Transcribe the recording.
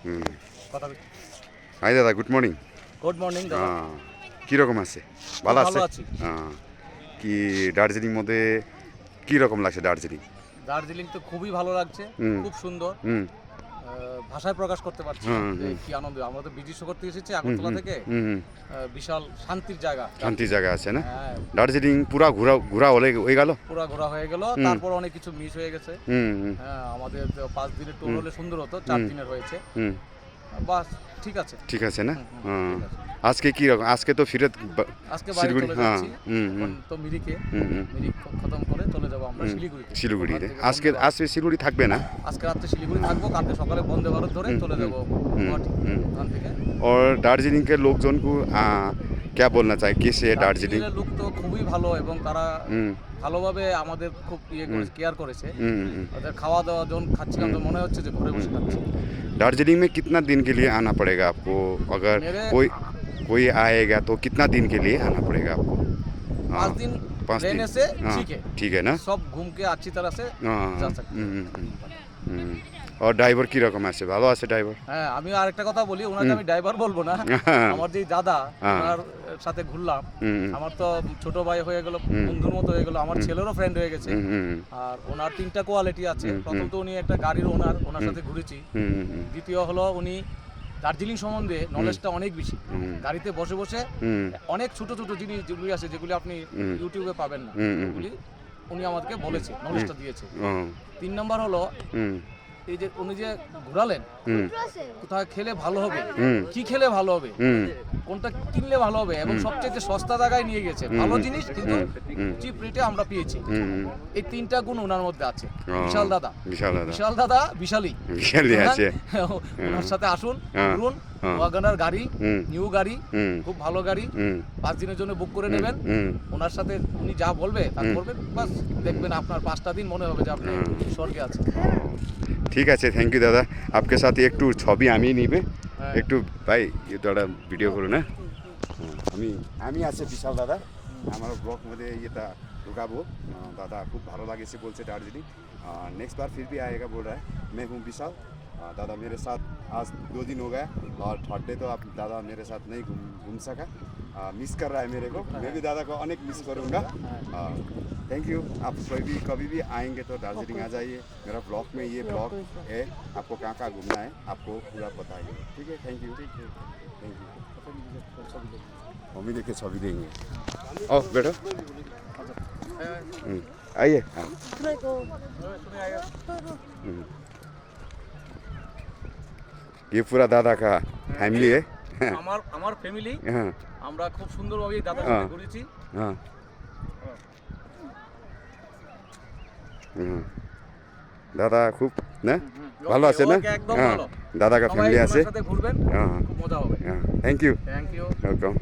হুম। কথা হাই দাদা, good morning. Good morning দাদা। কীরকম আছে? ভালো ভালো আছে? আছি। কি দার্জিলিং মধ্যে কীরকম লাগছে দার্জিলিং? দার্জিলিং তো খুবই ভালো লাগছে, হুম। খুব সুন্দর। হুম ভাষায় প্রকাশ করতে পারছি না হুম, যে হুম। কি আনন্দ। আমরা তো বিজি শো করতে এসেছি হুম আগরতলা হুম থেকে। হুম হুম। বিশাল শান্তির জায়গা। শান্তি জায়গা আছে না? হ্যাঁ, দার্জিলিং পুরা ঘোরা ঘোরা হয়ে গেল? পুরা ঘোরা হয়ে গেল। হুম। তারপর অনেক কিছু মিস হয়ে গেছে। হুম হুম হ্যাঁ, আমাদের তো 5 দিনের ট্যুর হুম। হলে সুন্দর হতো, 4 হুম। দিনের হয়েছে। হুম। বাস ঠিক আছে। ঠিক আছে না? হুম, হুম, ঠিক আছে। আজকে কি রকম? আজকে তো ফিরে আজকে বাড়ি শিলিগুড়ি। চলে হ্যাঁ। যাচ্ছি। হুম এখন হুম তো মিরিকে, হুম হুম মিরিক খতম করে চলে যাব আমরা হুম। শিলিগুড়িতে। শিলিগুড়িতে ওখান থেকে আজকে বন্দে ভারত। আজকে শিলিগুড়ি থাকবে না? আজকে রাত্রে শিলিগুড়ি থাকবো, কালকে সকালে বন্দে ভারত ধরে হুম, চলে হুম, যাব হুম, গুয়াহাটি। হুম। ওখান থেকে और दार्जिलिंग के लोकजन को क्या बोलना चाहिए कैसे है दार्जिलिंग? দার্জিলিংয়ের লোক তো খুবই ভালো এবং তারা হুম ভালোভাবে আমাদের খুব ইয়ে হুম করেছে, কেয়ার করেছে। হুম হুম ওদের খাওয়া দাওয়া যখন খাচ্ছিলাম তো মনে হচ্ছে যে ঘরে বসে খাচ্ছি। दार्जिलिंग में कितना दिन के लिए आना पड़ेगा आपको? अगर मेरे कोई कोई आएगा तो कितना दिन के लिए आना पड़ेगा आपको? 5 दिन 5 दिन। रहने से हाँ, ठीक है ना? सब घूम के अच्छी तरह से हाँ, जा सकते हैं। হুম। और ড্রাইভার কি রকম আছে? ভালো আছে ড্রাইভার? হ্যাঁ, আমি আরেকটা কথা বলি, ওনাকে আমি ড্রাইভার বলবো না। আমার যে দাদা, হ্যাঁ। ওনার সাথে ঘুরলাম। হুম আমার তো ছোট ভাই হয়ে গেল, হুম। বন্ধুর মতো হয়ে গেল, আমার ছেলেরও ফ্রেন্ড হয়ে গেছে। হুম হুম আর ওনার 3টা কোয়ালিটি আছে। হুম, প্রথম হুম। তো উনি একটা গাড়ির ওনার, ওনার সাথে ঘুরেছি। হুম হুম দ্বিতীয় হলো উনি দার্জিলিং সম্বন্ধে নলেজটা অনেক বেশি। হুম গাড়িতে বসে বসে হুম অনেক ছোট ছোট জিনিস যেগুলি আছে, যেগুলি আপনি হুম। ইউটিউবে পাবেন না, হুম, হুম। ওগুলি উনি আমাদেরকে বলেছে, নলেজটা দিয়েছে। ও 3 নাম্বার হলো হুম এই যে উনি যে ঘোরালেন, হুম কোথায় খেলে ভালো হবে, হুম কি খেলে ভালো হবে, হুম কোনটা কিনলে ভালো হবে, এবং সবচেয়ে সস্তা জায়গায় নিয়ে গেছে। ভালো জিনিস কিন্তু চিপ রেটে আমরা পেয়েছি। হুম এই 3টা গুণ ওনার মধ্যে আছে। ও, বিশাল দাদা, বিশাল দাদা বিশাল দাদা, বিশালই বিশালই আছে। ওনার সাথে আসুন, হ্যাঁ, ঘুরুন। হ্যাঁ। ওয়াগনার গাড়ি, হুম নিউ গাড়ি, হুম খুব ভালো গাড়ি। হুম 5 দিনের জন্য বুক করে নেবেন। হুম ওনার সাথে উনি যা বলবে তা করবেন, বাস দেখবেন আপনার 5টা দিন মনে হবে যে আপনি স্বর্গে আছেন। ঠিক আছে, থ্যাংক ইউ দাদা। आपके साथ একটু ছবি আমি নিবে হ্যাঁ। একটু ভাই এটা ভিডিও করুন। হ্যাঁ আমি আমি আছে বিশাল দাদা, আমার ব্লগमध्ये এটা ढुकाबो। दादा खूब ভালো লাগেছে বলছে दार्जिलिंग। नेक्स्ट बार फिर भी आएगा बोल रहा है। मैं हूँ विशाल। दादा मेरे साथ आज 2 दिन हो गया और थर्ड डे तो आप दादा मेरे साथ नहीं घूम सका। मिस कर रहा है मेरे को। मैं भी दादा को अनेक मिस करूँगा। Thank you. आप कभी भी आएंगे तो दार्जिलिंग आ जाइए। मेरा ब्लॉग में ये ब्लॉग है, आपको कहाँ कहाँ घूमना है आपको पूरा बताइए। ठीक है, thank you. Thank you. Mummy देख के छवि देंगे। ओ बैठो। आइए। हाँ। ये पूरा दादा का फैमिली है। আমার ফ্যামিলি, हाँ আমরা খুব সুন্দরভাবে এই দাদার হ্যাঁ। সাথে ঘুরেছি। हाँ দাদা খুব না ভালো আছে না? ওকে একদম হ্যাঁ ভালো। দাদা का সবাই फैमिली আছে। ওনার সাথে ঘুরবেন, হ্যাঁ খুব মজা হবে। হ্যাঁ thank you thank you. Welcome.